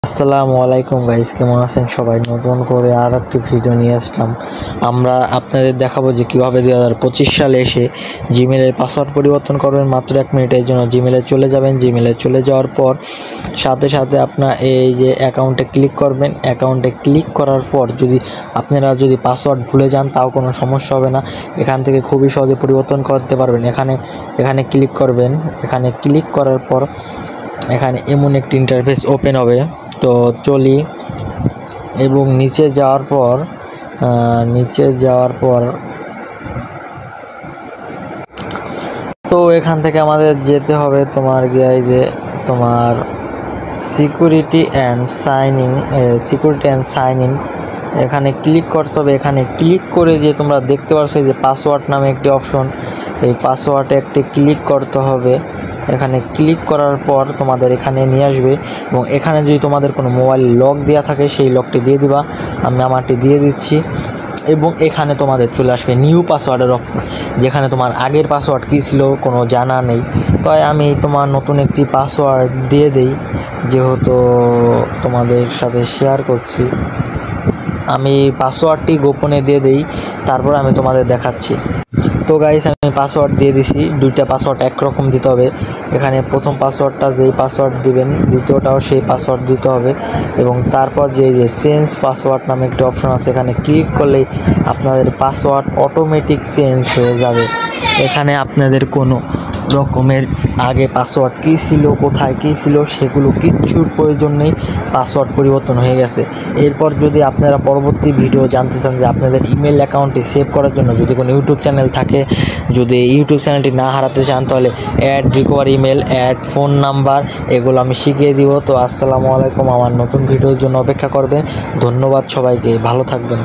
আসসালামু আলাইকুম গাইস, কেমন আছেন সবাই? নতুন করে আর একটি ভিডিও নিয়ে আসলাম। আমরা আপনাদের দেখাবো যে কীভাবে 2025 সালে এসে জিমেলের পাসওয়ার্ড পরিবর্তন করবেন মাত্র 1 মিনিটের জন্য। জিমেলে চলে যাবেন, জিমেলে চলে যাওয়ার পর সাথে সাথে আপনার এই যে অ্যাকাউন্টে ক্লিক করবেন। অ্যাকাউন্টে ক্লিক করার পর আপনারা যদি পাসওয়ার্ড ভুলে যান তাও কোনো সমস্যা হবে না, এখান থেকে খুবই সহজে পরিবর্তন করতে পারবেন। এখানে ক্লিক করবেন। এখানে ক্লিক করার পর এখানে এমন একটি ইন্টারফেস ওপেন হবে। তো চলি এবং নিচে যাওয়ার পর তো এখান থেকে আমাদের যেতে হবে তোমার তোমার সিকিউরিটি অ্যান্ড সাইন ইন এখানে ক্লিক করতে হবে। এখানে ক্লিক করে যে তোমরা দেখতে পাচ্ছ যে পাসওয়ার্ড নামে একটি অপশন, এই পাসওয়ার্ডে একটি ক্লিক করতে হবে। এখানে ক্লিক করার পর তোমাদের এখানে নিয়ে আসবে এবং এখানে যদি তোমাদের কোনো মোবাইল লক দেওয়া থাকে সেই লকটি দিয়ে দিবা। আমি আমারটি দিয়ে দিচ্ছি এবং এখানে তোমাদের চলে আসবে নিউ পাসওয়ার্ডের অপশন, যেখানে তোমার আগের পাসওয়ার্ড কী ছিল কোনো জানা নেই। তাই আমি তোমার নতুন একটি পাসওয়ার্ড দিয়ে দেই, যেহেতু তোমাদের সাথে শেয়ার করছি। আমি পাসওয়ার্ডটি গোপনে দিয়ে দেই, তারপর আমি তোমাদের দেখাচ্ছি। তো গাইস, আমি পাসওয়ার্ড দিয়ে দিছি। দুইটা পাসওয়ার্ড একরকম দিতে হবে। এখানে প্রথম পাসওয়ার্ডটা যেই পাসওয়ার্ড দিবেন, দ্বিতীয়টাও সেই পাসওয়ার্ড দিতে হবে এবং তারপর যে চেঞ্জ পাসওয়ার্ড নামে একটি অপশন আছে, এখানে ক্লিক করলেই আপনাদের পাসওয়ার্ড অটোমেটিক চেঞ্জ হয়ে যাবে। এখানে আপনাদের কোনো রকমের আগে পাসওয়ার্ড কী ছিল, কোথায় কী ছিল সেগুলো কিচ্ছুর প্রয়োজন নেই, পাসওয়ার্ড পরিবর্তন হয়ে গেছে। এরপর যদি আপনারা পরবর্তী ভিডিও জানতে চান যে আপনাদের ইমেল অ্যাকাউন্টটি সেভ করার জন্য যদি কোনো ইউটিউব চ্যানেল থাকে, যদি ইউটিউব চ্যানেলটি না হারাতে চান, তাহলে add recover email, add phone number, এগুলো আমি শিখিয়ে দিব। তো আসসালামু আলাইকুম, আমার নতুন ভিডিওর জন্য অপেক্ষা করবেন। ধন্যবাদ সবাইকে, ভালো থাকবেন।